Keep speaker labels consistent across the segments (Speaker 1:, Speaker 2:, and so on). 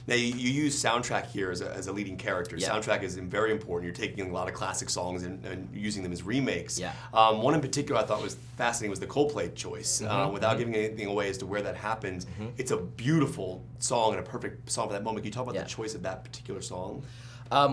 Speaker 1: Now you use soundtrack here as a leading character.
Speaker 2: Yeah.
Speaker 1: Soundtrack is very important. You're taking a lot of classic songs and using them as remakes.
Speaker 2: Yeah.
Speaker 1: One in particular I thought was fascinating was the Coldplay choice. Without giving anything away as to where that happens, it's a beautiful song and a perfect song for that moment. Can you talk about the choice of that particular song?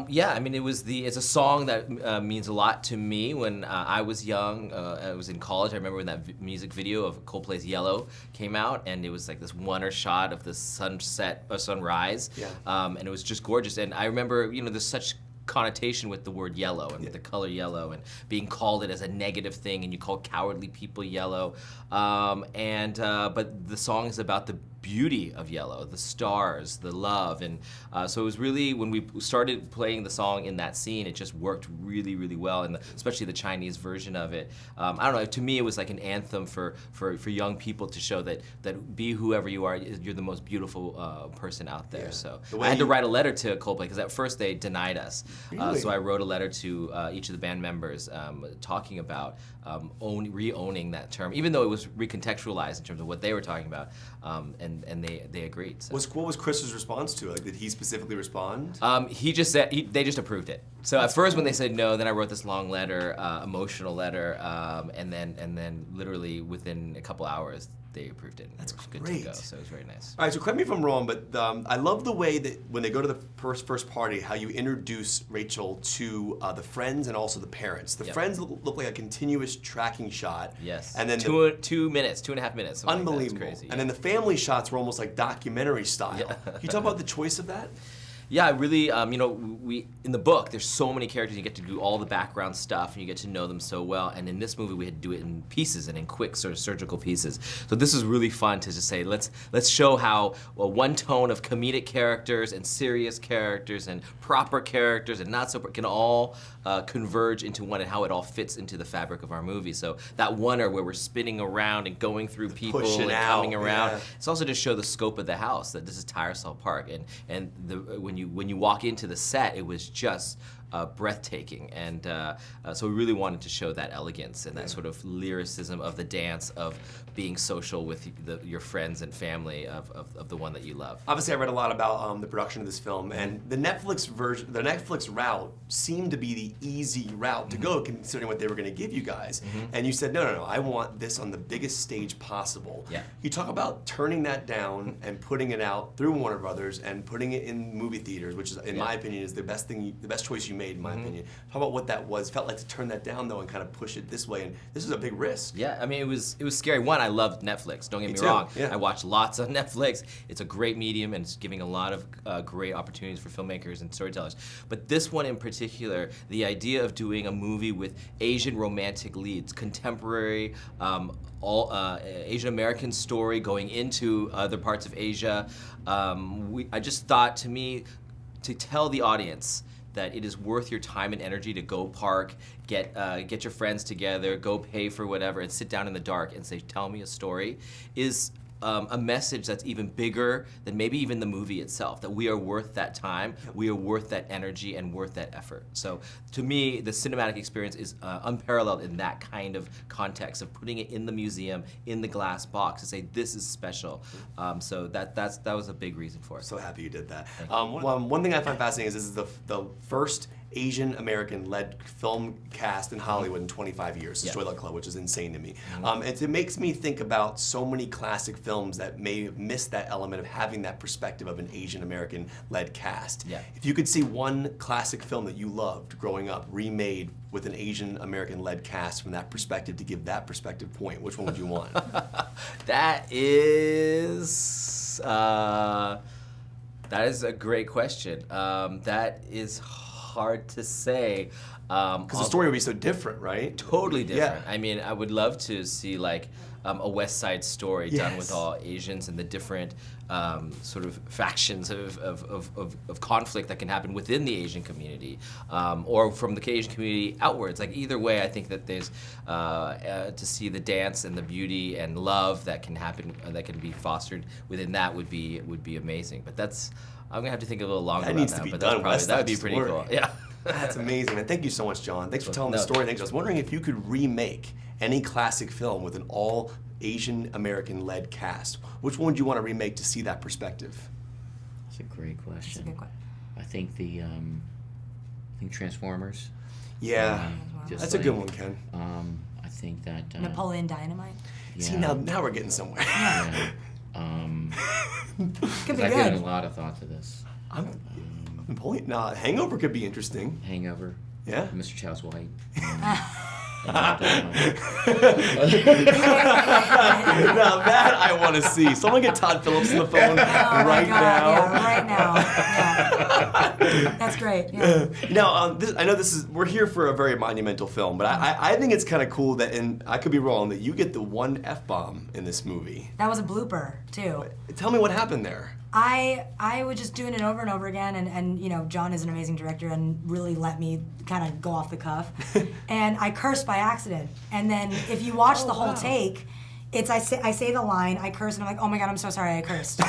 Speaker 2: Yeah, I mean, it's a song that means a lot to me. When I was young, I was in college. I remember when that music video of Coldplay's "Yellow" came out, and it was like this one shot of the sunset or sunrise, and it was just gorgeous. And I remember, there's such connotation with the word yellow and with the color yellow and being called it as a negative thing, and you call cowardly people yellow. But the song is about the beauty of yellow, the stars, the love, and so it was really, when we started playing the song in that scene, it just worked really, really well, and especially the Chinese version of it. I don't know, to me it was like an anthem for young people to show that be whoever you are, you're the most beautiful person out there. So I had to write a letter to Coldplay, because at first they denied us.
Speaker 1: Really?
Speaker 2: So I wrote a letter to each of the band members talking about re-owning that term, even though it was recontextualized in terms of what they were talking about, and they agreed. So.
Speaker 1: What was Chris's response to it? Like, did he specifically respond?
Speaker 2: He just said they just approved it. So at first when they said no, then I wrote this long letter, emotional letter, and then literally within a couple hours they approved it.
Speaker 1: That's
Speaker 2: good
Speaker 1: great.
Speaker 2: to go. So it was very nice.
Speaker 1: All right, so correct me if I'm wrong, but I love the way that when they go to the first party, how you introduce Rachel to the friends and also the parents. The friends look like a continuous tracking shot.
Speaker 2: Yes.
Speaker 1: And then
Speaker 2: 2 minutes, 2.5 minutes.
Speaker 1: Unbelievable.
Speaker 2: Like that. It's crazy.
Speaker 1: And then the family shots were almost like documentary style.
Speaker 2: Yeah.
Speaker 1: Can you talk about the choice of that?
Speaker 2: Yeah, really, we in the book, there's so many characters, you get to do all the background stuff, and you get to know them so well, and in this movie we had to do it in pieces and in quick sort of surgical pieces. So this is really fun to just say, let's show how one tone of comedic characters and serious characters and proper characters and not so can all converge into one, and how it all fits into the fabric of our movie. So that wonder where we're spinning around and going through people and coming around, it's also to show the scope of the house, that this is Tyersall Park, and when you walk into the set, it was just breathtaking, and so we really wanted to show that elegance and that sort of lyricism of the dance of being social with your friends and family of the one that you love.
Speaker 1: Obviously, I read a lot about the production of this film, and the Netflix version, the Netflix route seemed to be the easy route to go, considering what they were going to give you guys. And you said, no, I want this on the biggest stage possible.
Speaker 2: Yeah.
Speaker 1: You talk about turning that down and putting it out through Warner Brothers and putting it in movie theaters, which is, in my opinion, is the best choice you made, in my opinion. Talk about what that was. Felt like to turn that down though and kind of push it this way, and this is a big risk.
Speaker 2: Yeah, I mean, it was scary. One, I loved Netflix. Don't get me wrong. Yeah. I watched lots of Netflix. It's a great medium, and it's giving a lot of great opportunities for filmmakers and storytellers. But this one in particular, the idea of doing a movie with Asian romantic leads, contemporary, Asian American story going into other parts of Asia. I just thought, to me, to tell the audience that it is worth your time and energy to go park, get your friends together, go pay for whatever, and sit down in the dark and say, tell me a story, is a message that's even bigger than maybe even the movie itself, that we are worth that time, we are worth that energy, and worth that effort. So to me, the cinematic experience is unparalleled in that kind of context of putting it in the museum, in the glass box, to say this is special. So that was a big reason for it.
Speaker 1: So happy you did that. One thing I find fascinating is this is the first Asian American-led film cast in Hollywood in 25 years, the Joy Luck Club, which is insane to me. And it makes me think about so many classic films that may have missed that element of having that perspective of an Asian American-led cast.
Speaker 2: Yeah.
Speaker 1: If you could see one classic film that you loved growing up, remade with an Asian American-led cast from that perspective to give that perspective point, which one would you want?
Speaker 2: That is a great question. That is hard to say.
Speaker 1: Because the story would be so different, right?
Speaker 2: Totally different. Yeah. I mean, I would love to see like a West Side Story done with all Asians and the different sort of factions of conflict that can happen within the Asian community, or from the Asian community outwards. Like either way, I think that there's to see the dance and the beauty and love that can happen, that can be fostered within that would be amazing. But I'm gonna have to think a little longer about that. But that would be pretty cool. Yeah.
Speaker 1: That's amazing, and thank you so much, John. Thanks for telling the story. Thanks. I was wondering if you could remake any classic film with an all Asian American led cast. Which one would you want to remake to see that perspective?
Speaker 3: That's a great question.
Speaker 4: That's a good question.
Speaker 3: I think I think Transformers.
Speaker 1: Yeah,
Speaker 3: Just
Speaker 1: that's a good one, Ken.
Speaker 3: I think that
Speaker 4: Napoleon Dynamite.
Speaker 3: Yeah,
Speaker 1: See, now we're getting somewhere.
Speaker 3: yeah.
Speaker 4: Could be
Speaker 3: I've given a
Speaker 4: good.
Speaker 3: lot of thought to this.
Speaker 1: Napoleon, Hangover could be interesting.
Speaker 3: Hangover.
Speaker 1: Yeah.
Speaker 3: Mr. Chow's White.
Speaker 1: Now that I want to see. Someone get Todd Phillips on the phone right now.
Speaker 4: Yeah, right now. Yeah. That's great. Yeah.
Speaker 1: Now, I know we're here for a very monumental film, but I think it's kind of cool that, and I could be wrong, that you get the one F-bomb in this movie.
Speaker 4: That was a blooper too.
Speaker 1: Tell me what happened there.
Speaker 4: I was just doing it over and over again, and you know, John is an amazing director and really let me kind of go off the cuff. And I cursed by accident. And then if you watch the whole take, it's I say the line, I curse, and I'm like, oh my God, I'm so sorry I cursed.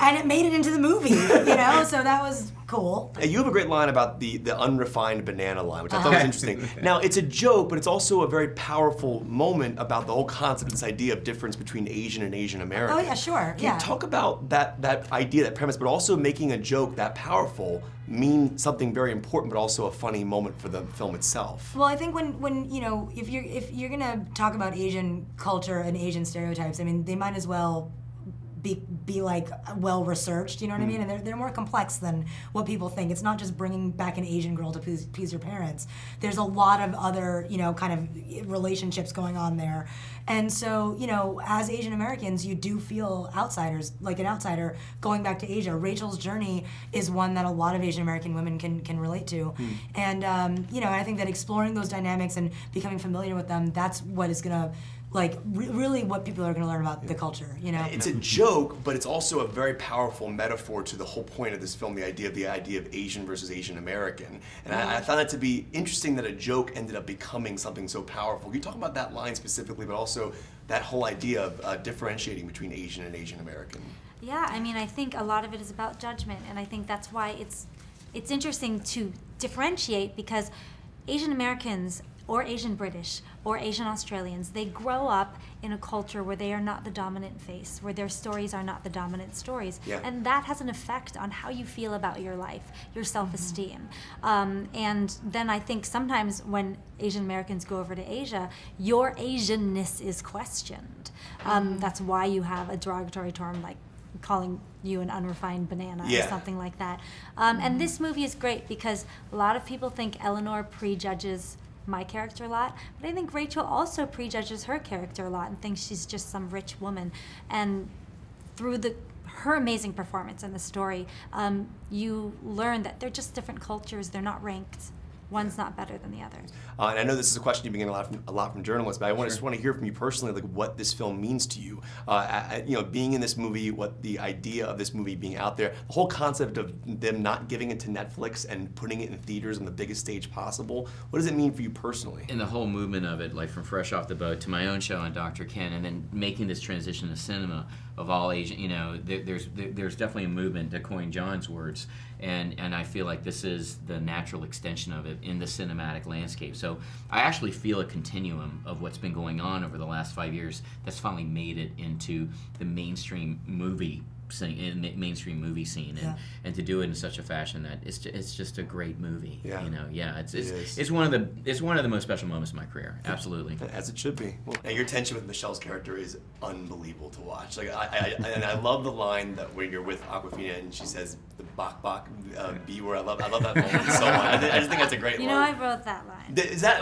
Speaker 4: And it made it into the movie, you know, so that was cool.
Speaker 1: You have a great line about the unrefined banana line, which I thought was interesting. Now, it's a joke, but it's also a very powerful moment about the whole concept, this idea of difference between Asian and Asian American.
Speaker 4: Oh yeah, sure.
Speaker 1: Can you talk about that idea, that premise, but also making a joke that powerful mean something very important, but also a funny moment for the film itself?
Speaker 4: Well, I think when you know, if you're gonna talk about Asian culture and Asian stereotypes, I mean, they might as well be like well researched, you know what I mean? And they're more complex than what people think. It's not just bringing back an Asian girl to please your parents. There's a lot of other, you know, kind of relationships going on there. And so, you know, as Asian Americans, you do feel outsiders, like an outsider going back to Asia. Rachel's journey is one that a lot of Asian American women can relate to. And, you know, I think that exploring those dynamics and becoming familiar with them, that's what is gonna really what people are going to learn about the culture, you know?
Speaker 1: It's a joke, but it's also a very powerful metaphor to the whole point of this film, the idea of Asian versus Asian American. And I found it to be interesting that a joke ended up becoming something so powerful. Can you talk about that line specifically, but also that whole idea of differentiating between Asian and Asian American?
Speaker 5: Yeah, I mean, I think a lot of it is about judgment, and I think that's why it's interesting to differentiate, because Asian Americans or Asian British or Asian Australians, they grow up in a culture where they are not the dominant face, where their stories are not the dominant stories.
Speaker 1: Yeah.
Speaker 5: And that has an effect on how you feel about your life, your self-esteem. And then I think sometimes when Asian Americans go over to Asia, your Asianness is questioned. That's why you have a derogatory term like calling you an unrefined banana or something like that. And this movie is great because a lot of people think Eleanor prejudges my character a lot, but I think Rachel also prejudges her character a lot and thinks she's just some rich woman. And through her amazing performance in the story, you learn that they're just different cultures. They're not ranked. One's not better than the other.
Speaker 1: And I know this is a question you've been getting a lot from journalists, but I just want to hear from you personally, like what this film means to you. You know, being in this movie, what the idea of this movie being out there, the whole concept of them not giving it to Netflix and putting it in theaters on the biggest stage possible. What does it mean for you personally?
Speaker 3: And the whole movement of it, like from Fresh Off the Boat to my own show on Dr. Ken, and then making this transition to cinema of all Asian, you know, there's definitely a movement, to coin John's words, and I feel like this is the natural extension of it in the cinematic landscape. So I actually feel a continuum of what's been going on over the last 5 years that's finally made it into the mainstream movie scene, and to do it in such a fashion that it's just a great movie.
Speaker 1: Yeah.
Speaker 3: You know, it's one of the most special moments of my career. Absolutely.
Speaker 1: As it should be. Well, your tension with Michelle's character is unbelievable to watch. Like I love the line that when you're with Awkwafina and she says the bok bok B word. I love that moment so much. I just think that's a great line.
Speaker 5: You know, I wrote that line.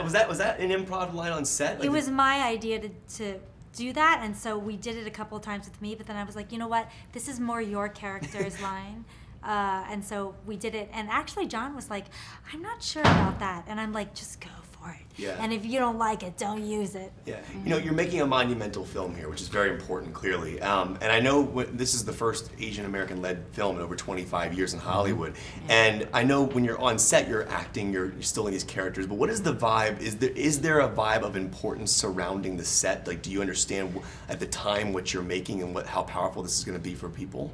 Speaker 1: Was that an improv line on set? Like,
Speaker 5: it was my idea to do that, and so we did it a couple of times with me, but then I was like, you know what, this is more your character's line. And so we did it, and actually John was like, I'm not sure about that, and I'm like, just go for it.
Speaker 1: Yeah.
Speaker 5: And if you don't like it, don't use it.
Speaker 1: Yeah, you know, you're making a monumental film here, which is very important, clearly. And I know this is the first Asian American-led film in over 25 years in Hollywood. And I know when you're on set, you're acting, you're still in these characters. But what is the vibe? Is there a vibe of importance surrounding the set? Like, do you understand at the time what you're making and how powerful this is going to be for people?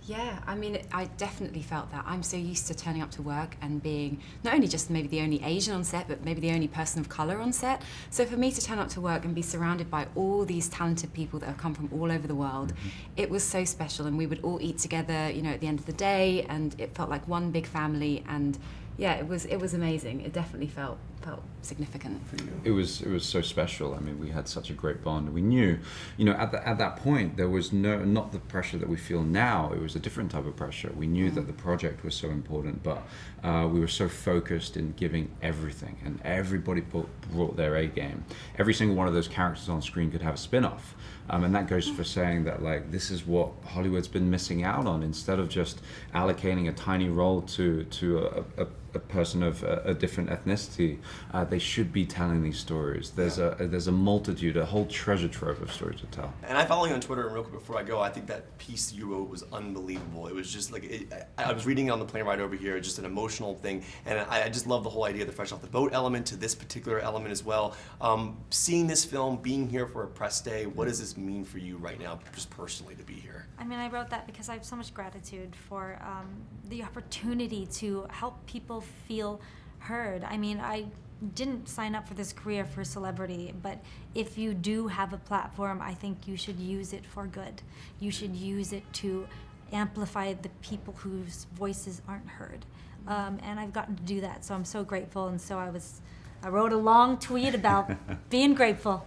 Speaker 6: Yeah, I mean, I definitely felt that. I'm so used to turning up to work and being not only just maybe the only Asian on set, but maybe the only person of color on set. So for me to turn up to work and be surrounded by all these talented people that have come from all over the world, it was so special. And we would all eat together, you know, at the end of the day, and it felt like one big family. And yeah, it was amazing. It definitely felt significant.
Speaker 7: It was so special. I mean, we had such a great bond. We knew, you know, at that point there was not the pressure that we feel now. It was a different type of pressure. We knew that the project was so important, but we were so focused in giving everything, and everybody brought their A game. Every single one of those characters on screen could have a spin-off. And that goes for saying that, like, this is what Hollywood's been missing out on. Instead of just allocating a tiny role to a person of a different ethnicity, they should be telling these stories. There's a multitude, a whole treasure trove of stories to tell.
Speaker 1: And I follow you on Twitter, and real quick before I go, I think that piece you wrote was unbelievable. It was just like, I was reading it on the plane ride over here, just an emotional thing, and I just love the whole idea of the fresh off the boat element to this particular element as well. Seeing this film, being here for a press day, what does this mean for you right now, just personally, to be here?
Speaker 5: I mean, I wrote that because I have so much gratitude for the opportunity to help people feel heard. I mean, I didn't sign up for this career for celebrity, but if you do have a platform, I think you should use it for good. You should use it to amplify the people whose voices aren't heard. And I've gotten to do that, so I'm so grateful. And so I wrote a long tweet about being grateful.